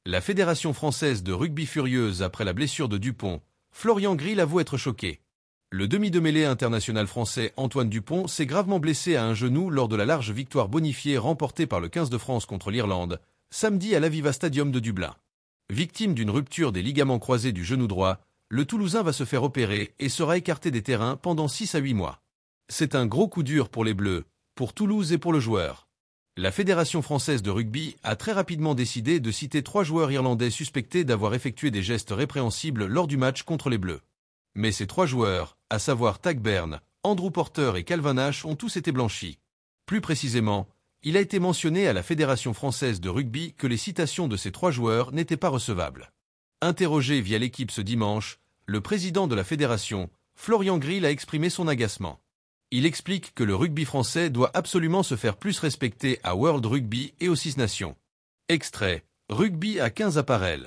La Fédération française de rugby furieuse après la blessure de Dupont, Florian Grill avoue être choqué. Le demi de mêlée international français Antoine Dupont s'est gravement blessé à un genou lors de la large victoire bonifiée remportée par le 15 de France contre l'Irlande, samedi à l'Aviva Stadium de Dublin. Victime d'une rupture des ligaments croisés du genou droit, le Toulousain va se faire opérer et sera écarté des terrains pendant 6 à 8 mois. C'est un gros coup dur pour les Bleus, pour Toulouse et pour le joueur. La Fédération française de rugby a très rapidement décidé de citer 3 joueurs irlandais suspectés d'avoir effectué des gestes répréhensibles lors du match contre les Bleus. Mais ces 3 joueurs, à savoir Tadhg Beirne, Andrew Porter et Calvin Nash, ont tous été blanchis. Plus précisément, il a été mentionné à la Fédération française de rugby que les citations de ces 3 joueurs n'étaient pas recevables. Interrogé via l'équipe ce dimanche, le président de la fédération, Florian Grill, a exprimé son agacement. Il explique que le rugby français doit absolument se faire plus respecter à World Rugby et aux 6 nations. Extrait, rugby à 15 appareils.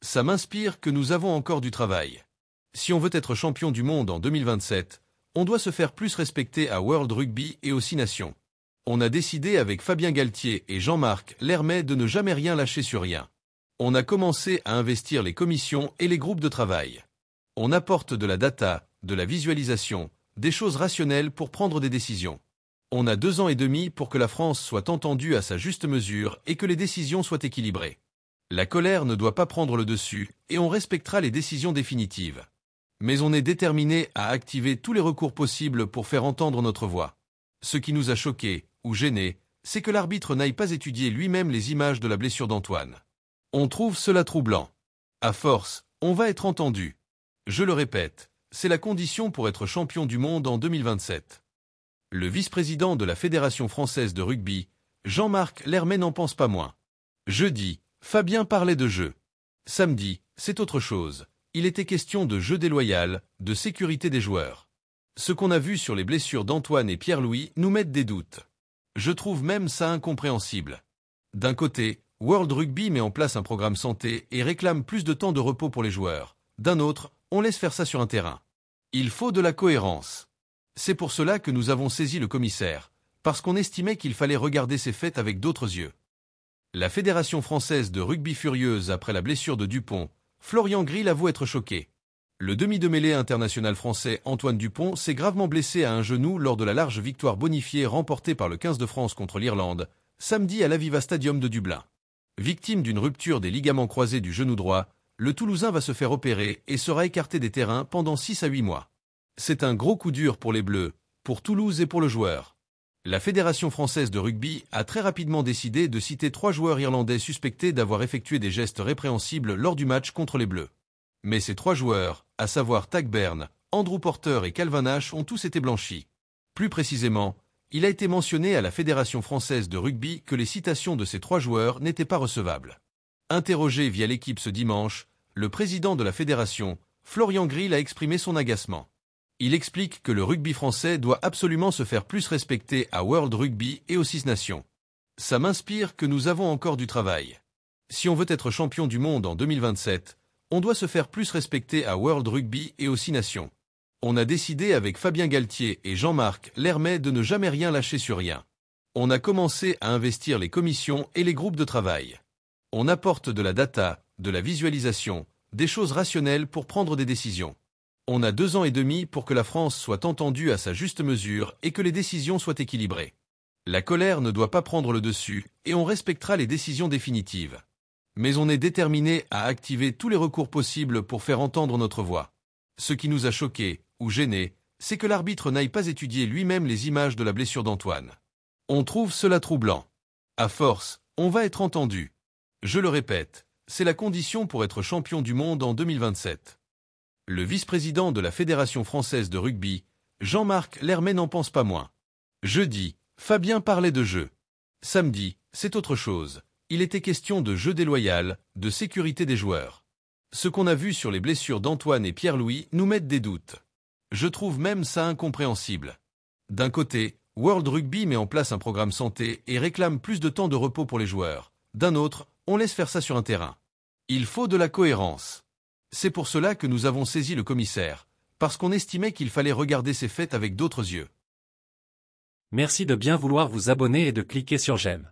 Ça m'inspire que nous avons encore du travail. Si on veut être champion du monde en 2027, on doit se faire plus respecter à World Rugby et aux 6 nations. On a décidé avec Fabien Galtier et Jean-Marc Lermet de ne jamais rien lâcher sur rien. On a commencé à investir les commissions et les groupes de travail. On apporte de la data, de la visualisation, des choses rationnelles pour prendre des décisions. On a 2 ans et demi pour que la France soit entendue à sa juste mesure et que les décisions soient équilibrées. La colère ne doit pas prendre le dessus et on respectera les décisions définitives. Mais on est déterminé à activer tous les recours possibles pour faire entendre notre voix. Ce qui nous a choqués ou gênés, c'est que l'arbitre n'aille pas étudier lui-même les images de la blessure d'Antoine. On trouve cela troublant. À force, on va être entendu. Je le répète, c'est la condition pour être champion du monde en 2027. Le vice-président de la Fédération française de rugby, Jean-Marc Lermet, n'en pense pas moins. Jeudi, Fabien parlait de jeu. Samedi, c'est autre chose. Il était question de jeu déloyal, de sécurité des joueurs. Ce qu'on a vu sur les blessures d'Antoine et Pierre-Louis nous met des doutes. Je trouve même ça incompréhensible. D'un côté, World Rugby met en place un programme santé et réclame plus de temps de repos pour les joueurs. D'un autre, on laisse faire ça sur un terrain. Il faut de la cohérence. C'est pour cela que nous avons saisi le commissaire, parce qu'on estimait qu'il fallait regarder ces faits avec d'autres yeux. La Fédération française de rugby furieuse après la blessure de Dupont, Florian Grill avoue être choqué. Le demi de mêlée international français Antoine Dupont s'est gravement blessé à un genou lors de la large victoire bonifiée remportée par le 15 de France contre l'Irlande, samedi à l'Aviva Stadium de Dublin. Victime d'une rupture des ligaments croisés du genou droit, le Toulousain va se faire opérer et sera écarté des terrains pendant 6 à 8 mois. C'est un gros coup dur pour les Bleus, pour Toulouse et pour le joueur. La Fédération française de rugby a très rapidement décidé de citer 3 joueurs irlandais suspectés d'avoir effectué des gestes répréhensibles lors du match contre les Bleus. Mais ces 3 joueurs, à savoir Tadhg Beirne, Andrew Porter et Calvin Nash, ont tous été blanchis. Plus précisément, il a été mentionné à la Fédération française de rugby que les citations de ces 3 joueurs n'étaient pas recevables. Interrogé via l'équipe ce dimanche, le président de la fédération, Florian Grill, a exprimé son agacement. Il explique que le rugby français doit absolument se faire plus respecter à World Rugby et aux 6 nations. Ça m'inspire que nous avons encore du travail. Si on veut être champion du monde en 2027, on doit se faire plus respecter à World Rugby et aux 6 nations. On a décidé avec Fabien Galtier et Jean-Marc Lermet de ne jamais rien lâcher sur rien. On a commencé à investir les commissions et les groupes de travail. On apporte de la data, de la visualisation, des choses rationnelles pour prendre des décisions. On a 2 ans et demi pour que la France soit entendue à sa juste mesure et que les décisions soient équilibrées. La colère ne doit pas prendre le dessus et on respectera les décisions définitives. Mais on est déterminé à activer tous les recours possibles pour faire entendre notre voix. Ce qui nous a choqués ou gênés, c'est que l'arbitre n'aille pas étudier lui-même les images de la blessure d'Antoine. On trouve cela troublant. À force, on va être entendu. Je le répète, c'est la condition pour être champion du monde en 2027. Le vice-président de la Fédération française de rugby, Jean-Marc Lermet, n'en pense pas moins. Jeudi, Fabien parlait de jeu. Samedi, c'est autre chose. Il était question de jeu déloyal, de sécurité des joueurs. Ce qu'on a vu sur les blessures d'Antoine et Pierre-Louis nous met des doutes. Je trouve même ça incompréhensible. D'un côté, World Rugby met en place un programme santé et réclame plus de temps de repos pour les joueurs. D'un autre, on laisse faire ça sur un terrain. Il faut de la cohérence. C'est pour cela que nous avons saisi le commissaire, parce qu'on estimait qu'il fallait regarder ces faits avec d'autres yeux. Merci de bien vouloir vous abonner et de cliquer sur j'aime.